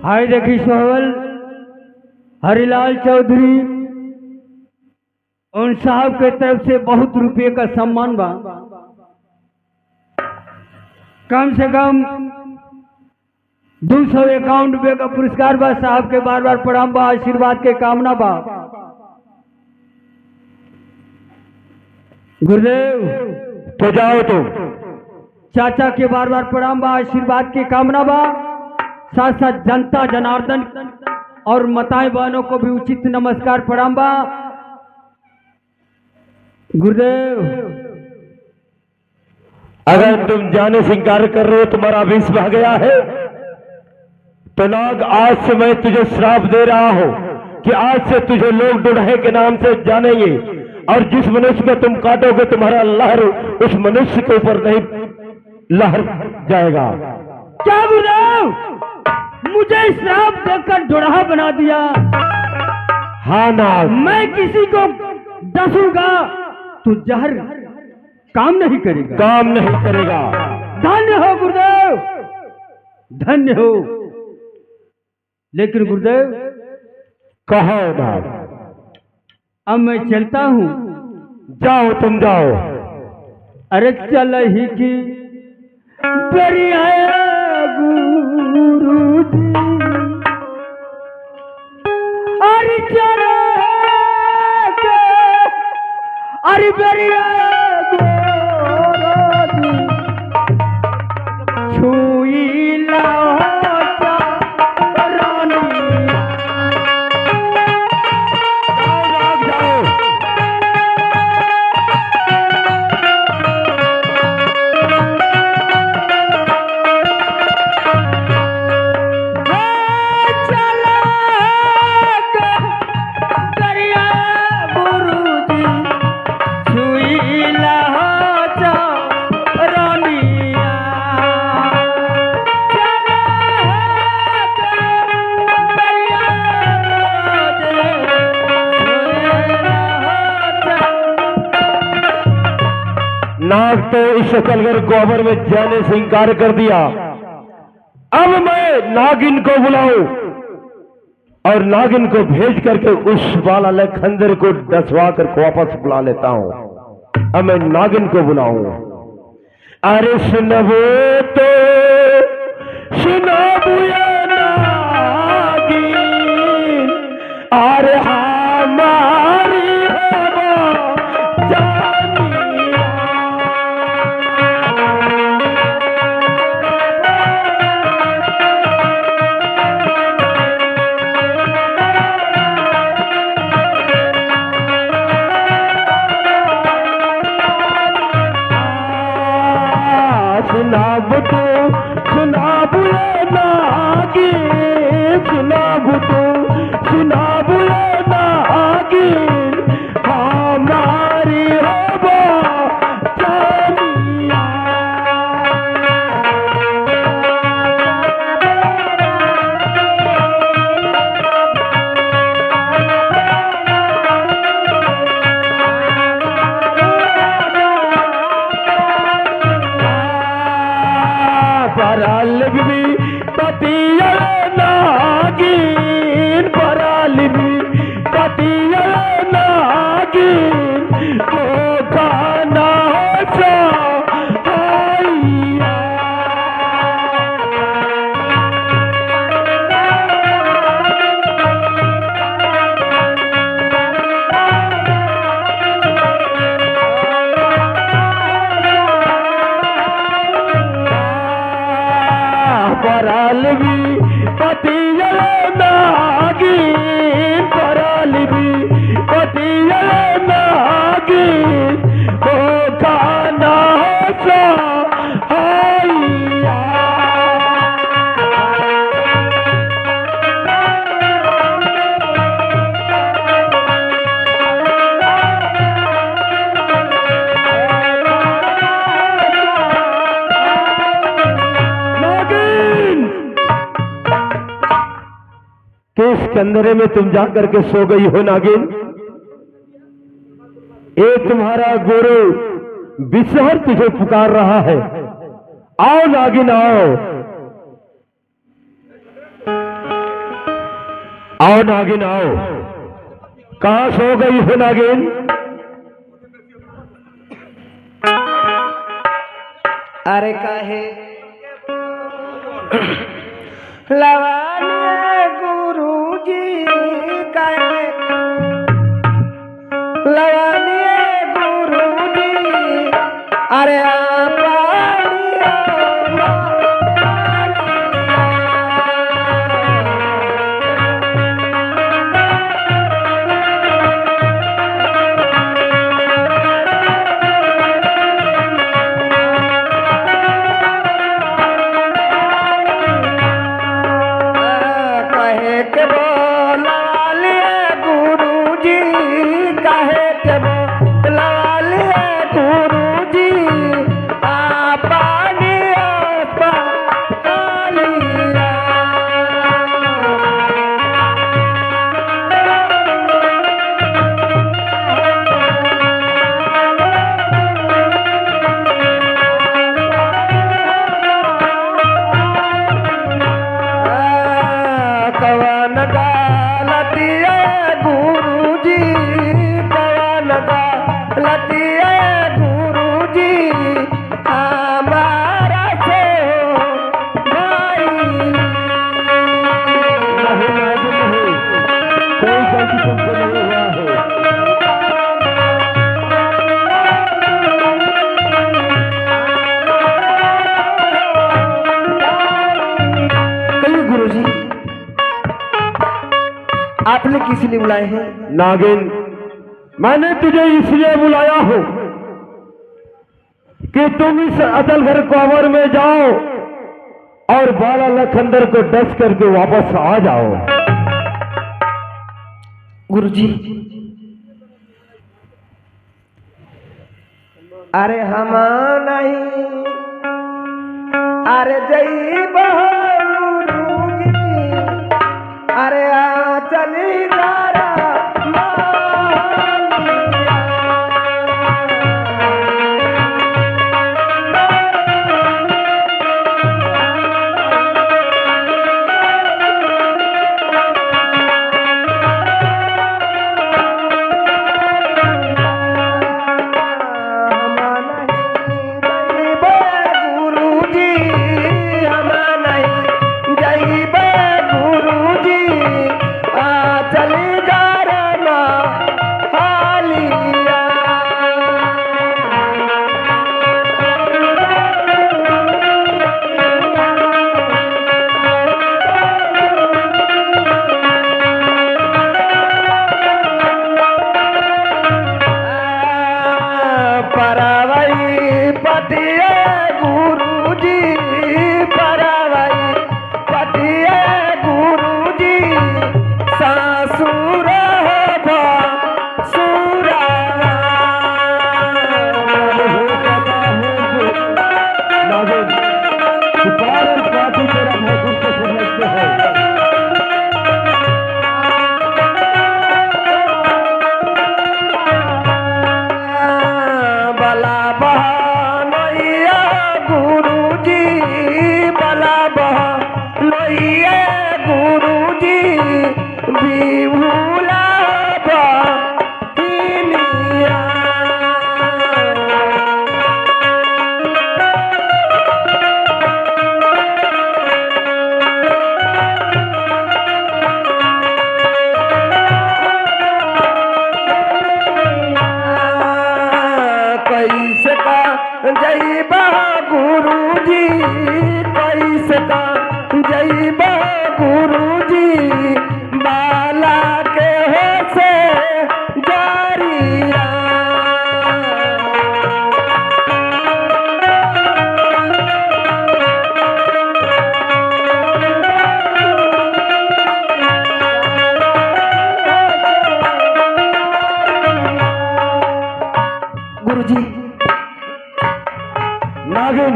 हाय देखी सोहल हरिलाल चौधरी उन साहब के तरफ से बहुत रुपये का सम्मान बा। कम से कम 251 रुपये का पुरस्कार बा। साहब के बार बार प्रणाम बा, आशीर्वाद के कामना बा। गुरुदेव तो जाओ तुम। चाचा के बार बार प्रणाम बा, आशीर्वाद की कामना बा। साथ साथ जनता जनार्दन और माताएं बहनों को भी उचित नमस्कार प्रणाम बा। गुरुदेव अगर तुम जाने से इनकार कर रहे हो, तुम्हारा विष बह गया है, तो नाग आज से मैं तुझे श्राप दे रहा हूं कि आज से तुझे लोग दुल्हे के नाम से जानेंगे और जिस मनुष्य को तुम काटोगे तुम्हारा लहर उस मनुष्य के ऊपर नहीं लहर जाएगा। क्या गुरुदेव मुझे श्राप देकर दुल्हा बना दिया? हाँ नाग, मैं किसी को डसूंगा तो जहर काम नहीं करेगा। काम नहीं करेगा। धन्य हो गुरुदेव, धन्य हो। लेकिन गुरुदेव कहो नाग। अब मैं चलता हूँ। जाओ तुम जाओ। अरे चल ही की बढ़िया गुरु जी, अरे चल अरे बढ़िया गुरु जी, छुई लाओ रानी। नाग तो इस शकलगर गोबर में जाने से इंकार कर दिया। अब मैं नागिन को बुलाऊं और नागिन को भेज करके उस वाला खंजर को डसवा कर वापस बुला लेता हूं। अब मैं नागिन को बुलाऊं। अरे सुनबो तो सुनबो ये नागिन, अरे हमारी सुनाब तो सुनाब नागी, सुनाब तो सुनाब नागी, हमारी हवा जानिया। पराल भी पतिया नागिन, पराल भी पतिया नागिन, तो खाना सा आइया। पराल भी पतिया नागिन, पराल भी पतिया नागिन, तो खाना सा आइया। किस कंदरे में तुम जाकर के सो गई हो नागिन? एक तुम्हारा गुरु विषहर तुझे पुकार रहा है। आओ नागिन आओ, आओ नागिन आओ। कहां सो गई हो नागिन? अरे काहे लवाने गुरुजी काहे लवाने गुरुजी अरे आपने किस लिए बुलाए हैं? नागिन, मैंने तुझे इसलिए बुलाया हो कि तुम इस अचल घर कुंवर में जाओ और बाला लखंदर को डस करके वापस आ जाओ। गुरुजी, अरे हम नहीं अरे जई गुरुजी अरे चली गारा नागिन,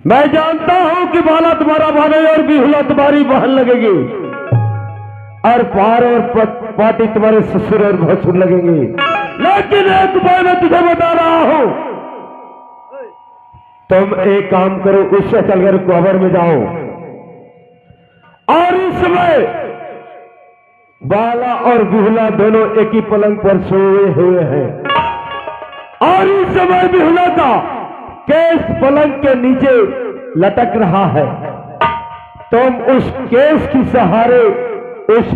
मैं जानता हूं कि बाला तुम्हारा भाने और बिहुला तुम्हारी बहन लगेगी और पार और पाटी तुम्हारे ससुर और भसुर लगेंगे, लेकिन एक बात मैं तुझे बता रहा हूं, तुम एक काम करो, उस अचलगर कुंवर में जाओ और इस समय बाला और बिहुला दोनों एक ही पलंग पर सोए हुए हैं और इस समय बिहुला का केस पलंग के नीचे लटक रहा है। तुम उस केस की सहारे उस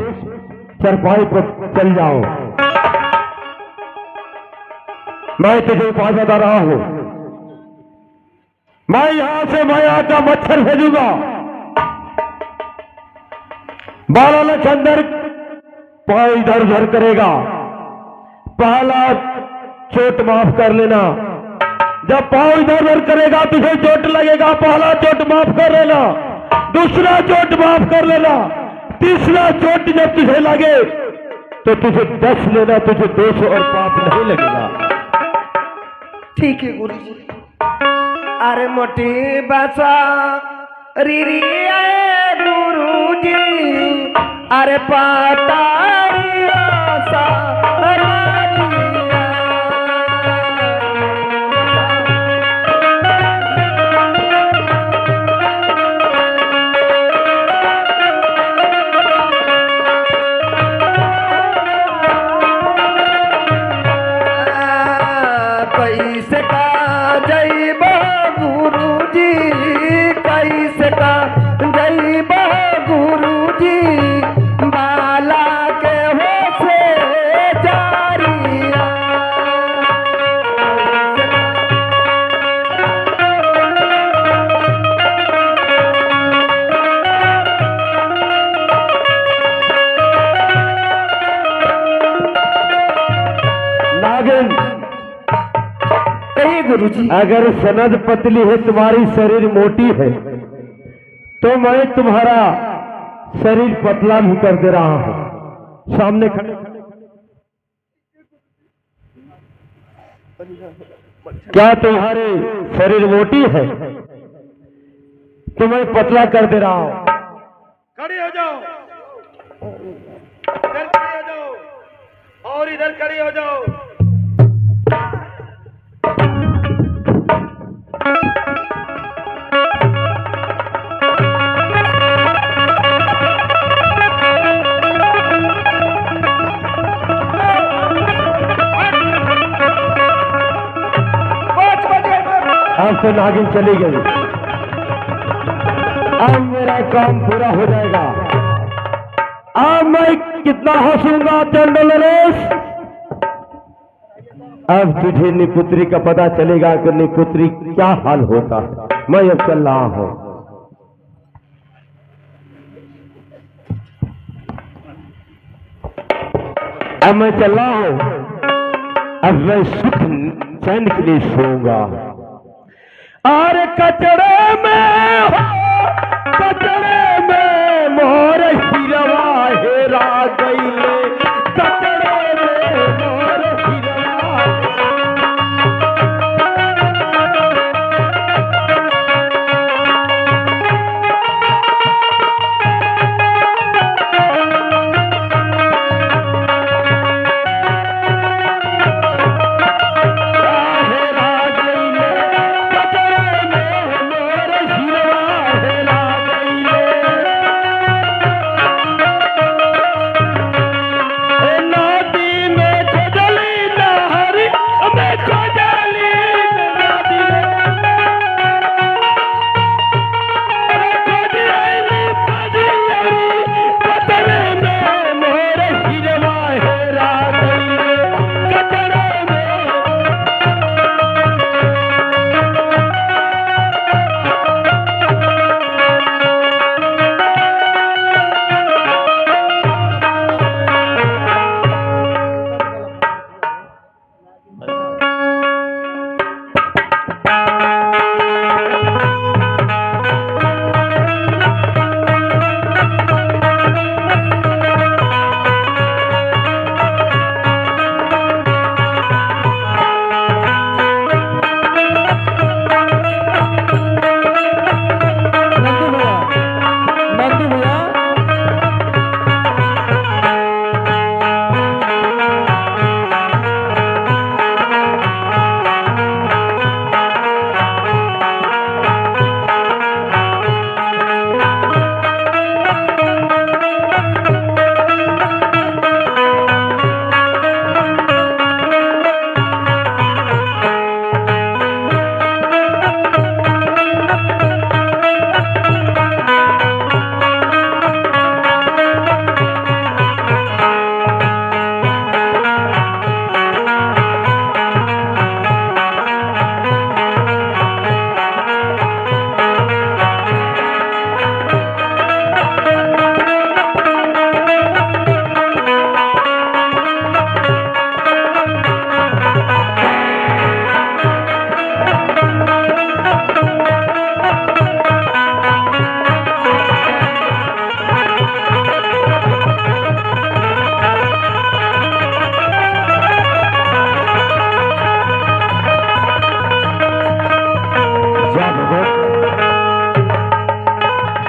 चरपाई पर चल जाओ। मैं तुझे उपाय बता रहा हूं। मैं यहां से माया का मच्छर भेजूंगा। बाला लखंदर पांव इधर उधर करेगा। पहला चोट माफ कर लेना। जब पांव इधर उधर करेगा तुझे चोट लगेगा, पहला चोट माफ कर लेना, दूसरा चोट माफ कर लेना, तीसरा चोट जब तुझे लगे तो तुझे 10 लेना, तुझे 200 और पाप नहीं लगेगा। ठीक है गुरु जी। अरे मोटी बासा रीरी आए गुरु जी, अरे पातारिया सा रानिया। कैसे का जय गुरु जी, कैसे का जय गुरु जी, बाला के हो से जारिया। नागिन, कहिए गुरु जी। अगर सनद पतली है, तुम्हारी शरीर मोटी है, तो मैं तुम्हारा शरीर पतला भी कर दे रहा हूं। सामने खड़े क्या तुम्हारे शरीर मोटी है तो मैं पतला कर दे रहा हूं। खड़ी हो जाओ, इधर खड़ी हो जाओ और इधर खड़ी हो जाओ। अब तो नागिन चली गई। अब मेरा काम पूरा हो जाएगा। अब मैं कितना हंसूंगा चंडल नरेश। अब तुझे निपुत्री का पता चलेगा कि निपुत्री क्या हाल होता है। मैं अब चल रहा हूं। अब मैं चल रहा हूं। अब मैं सुख चैन के लिए सोऊंगा। और कचड़े में हो, कचड़े में मोर हिरवा हेरा गईले, कचड़े में मोर हिरवा।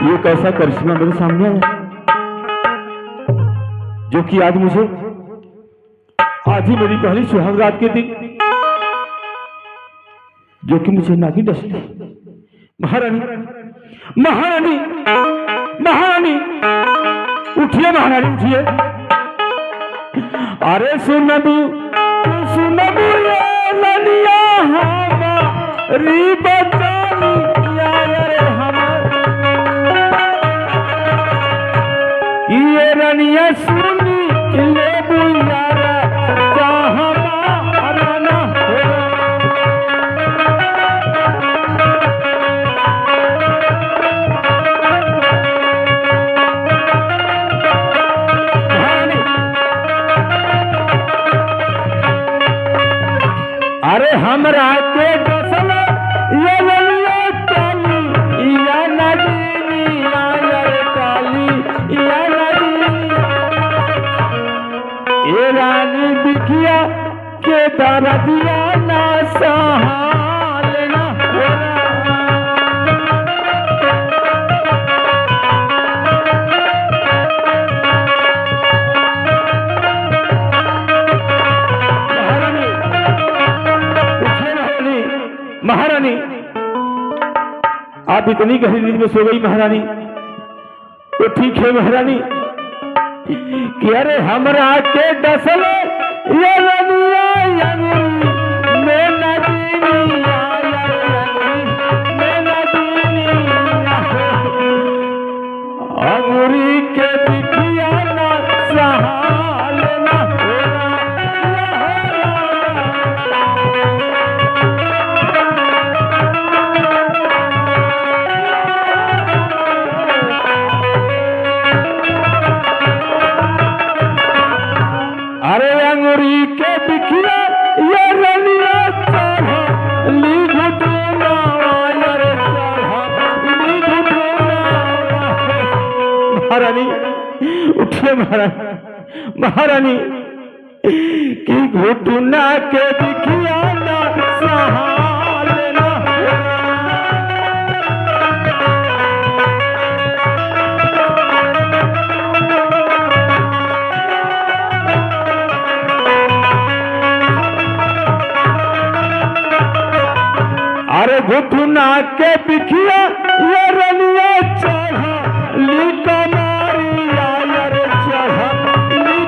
ये कैसा करिश्मा मेरे सामने आया जो कि आज ही मेरी पहली सुहाग रात के दिन जो कि मुझे नागिन डसती। महारानी महारानी महारानी उठिए, महारानी उठिए। अरे सुनबू ये ललिया हमारी बचानी रे हमार ये रनिया सुनी ले बुयारा जहाँ मारना हो। अरे हमरा के डसल ये ललिया काली या नदीनी या काली या नदीनी ये रानी बिखिया के दरदिया ना सहाल ना महारानी आप इतनी गहरी नींद में सो गई महारानी, तो ठीक है महारानी कि अरे हमरा के डसल ये ललिया मैं नदीनी मैं नदीनी अंगूरी के बिखिया ना सहाल ना अरे अंगूरी के बिखिया ये रनिया चढ़ा ली घुटना रे चढ़ा ली घुटना। महारानी उठिए, महारानी महारानी की घुटना के बिखिया ना सहाल ना। अरे घुटना के बिखिया ये रनिया चढ़ा ली कमारिया रे चढ़ा ली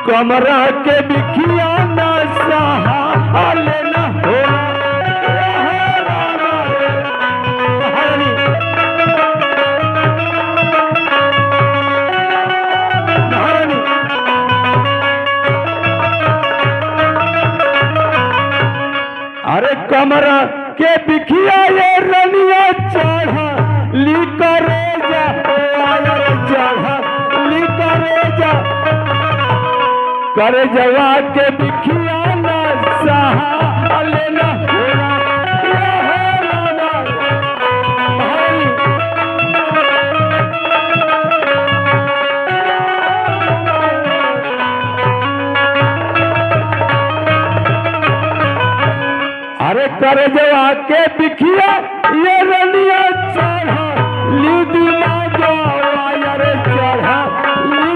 कमरा के बिखिया ना सहाल ना हो। अरे कमरा के बिखिया ये रनिया चढ़ा ली करे जा चढ़ा ली करे जा करे जवा के बिखिया ना सहाल ना अरे कर जवा के बिखिया ये रनिया चढ़ा ली दिमागा रे चढ़ा ली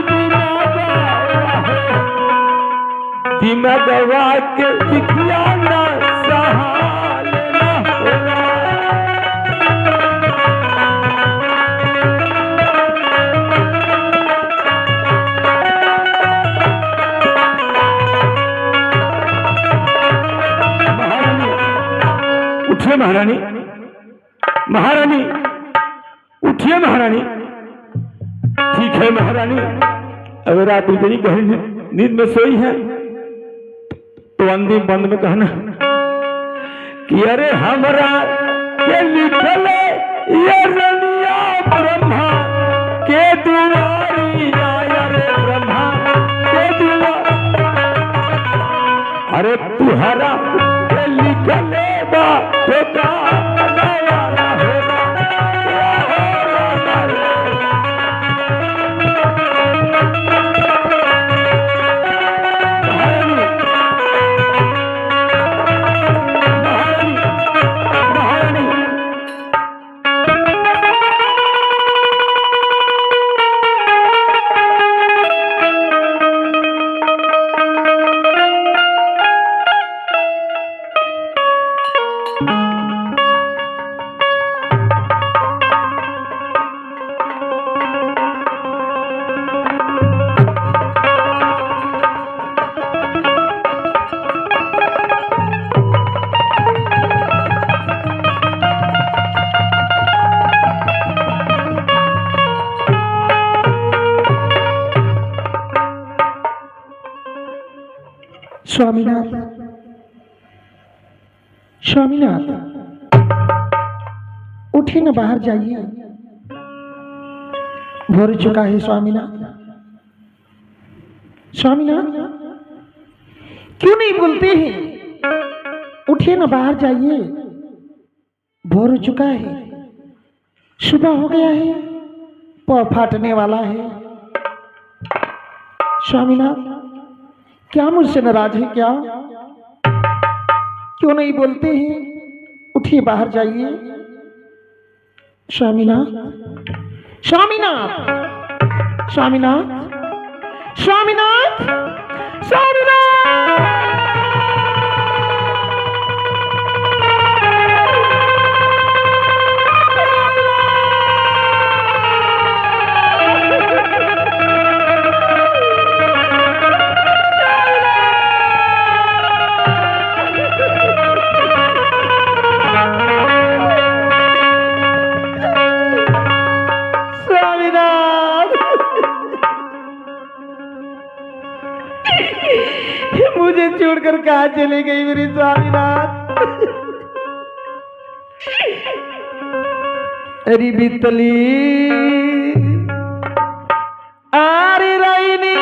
दिमागा के बिखिया ना सहाल ना उठिए महारानी महारानी उठिए महारानी। ठीक है महारानी, अगर आप इतनी गहरी नींद में सोई हैं तो अंतिम बंद में कहना कि अरे हमरा के लिखल ये रनिया ब्रह्मा के दुआरी रे ब्रह्मा के दुआरी। अरे तुहरा के लिखल बा तो का नया होगा स्वामीनाथ, स्वामीनाथ, उठिए न, बाहर जाइए, भोर चुका है। स्वामीनाथ, स्वामीनाथ, क्यों नहीं बोलते हैं? उठिए न, बाहर जाइए, भोर हो चुका है, सुबह हो गया है, पाँव फाटने वाला है। स्वामीनाथ, क्या मुझसे नाराज है क्या? क्यों नहीं बोलते हैं? उठिए, बाहर जाइए। स्वामीनाथ, स्वामीनाथ, स्वामीनाथ, स्वामीनाथ, स्वामीनाथ। मुझे छोड़कर कहाँ चली गई मेरी स्वामीनाथ? अरे बितली आरी रईनी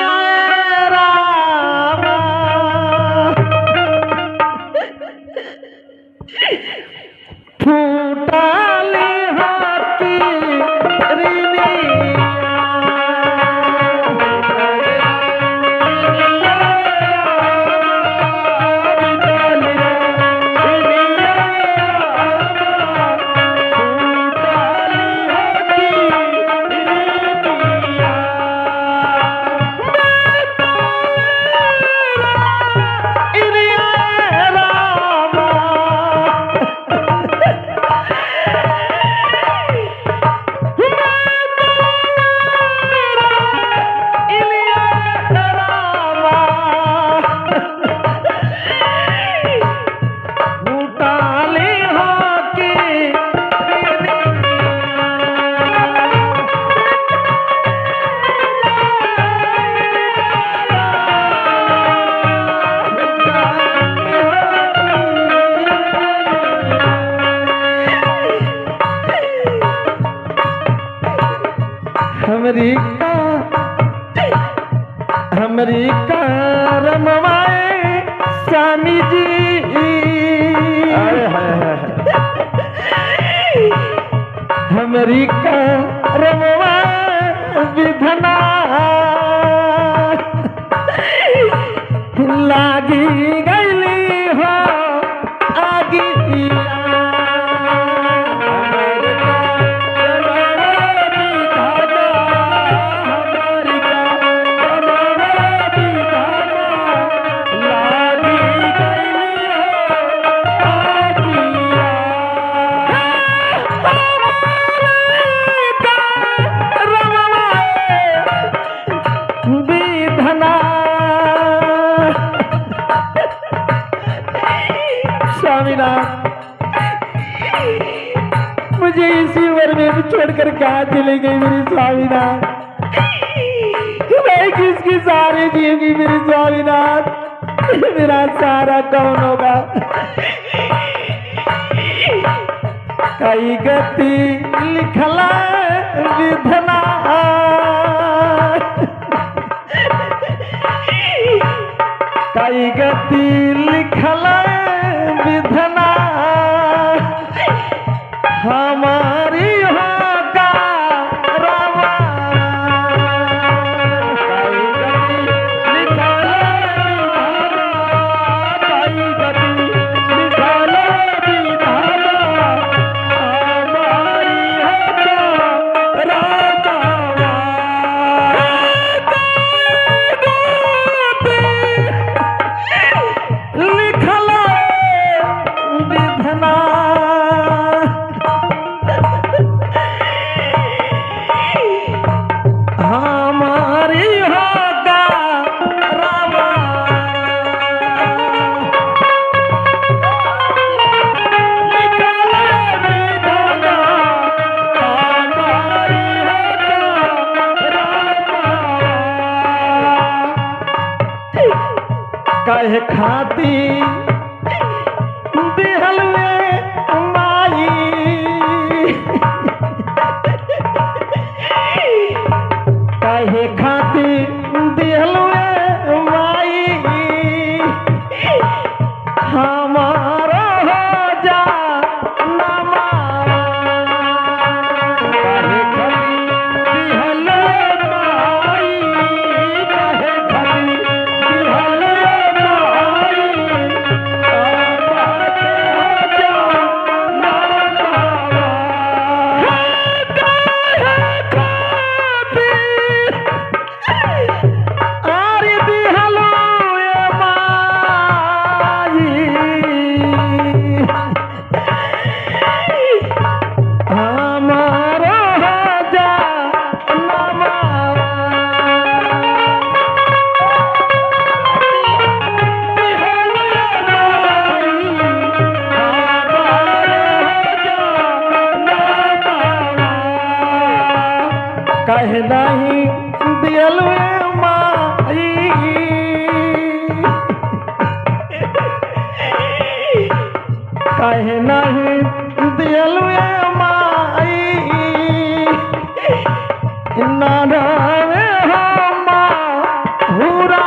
रामा, फूटाली हाथी रीनी हमरी रमवाए स्वामी जी, हमरी रमवा विधना लागी गईली हो आगी मुझे इसी उम्र में भी छोड़कर कहाँ चली गई मेरी स्वामीनाथ? मैं किसकी सहारे जिएगी मेरी स्वामीनाथ? मेरा सहारा कौन होगा? कई गति लिखला विधना, कई गति लिखला विधना हमारी होगा रामा, कई गति लिखला विधना हमारी होगा रामा। लिखला विधना हमारी होगा रामा कहे खाती दिहलवे माई कहे खाती दिहलवे माई हमारा हो जा नमा कहे खाती दिहलवे माई कहे खाती दिहलवे कहे नहीं दिलवे माई कहे नहीं दिलवे माई नारावे हम हुरा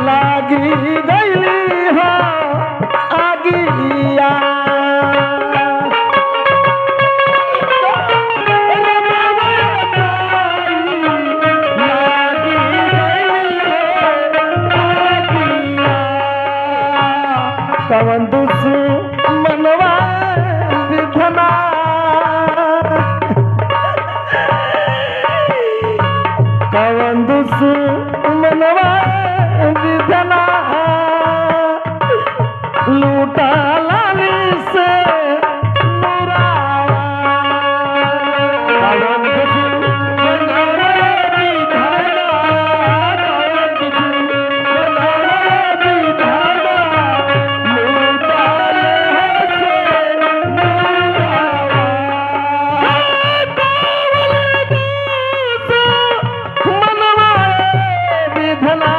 लागी गईली हो आगिया लागी गईली हो आगिया कवन दुश्मनवा विधना कवन दुश्मनवा विधना लूटा लाली से मुरावा कवन दुश्मनवा विधना कवन दुश्मनवा विधना लूटा लाली से मुरावा विधना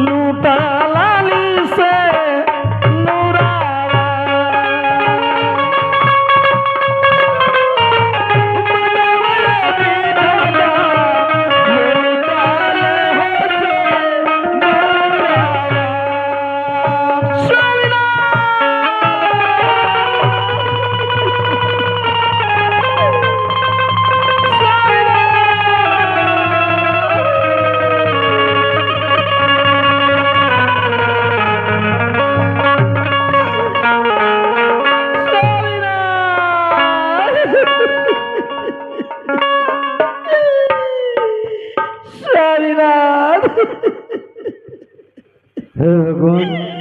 लूटा लाली से नूरावा विधना लूटा लाली से हे भगवान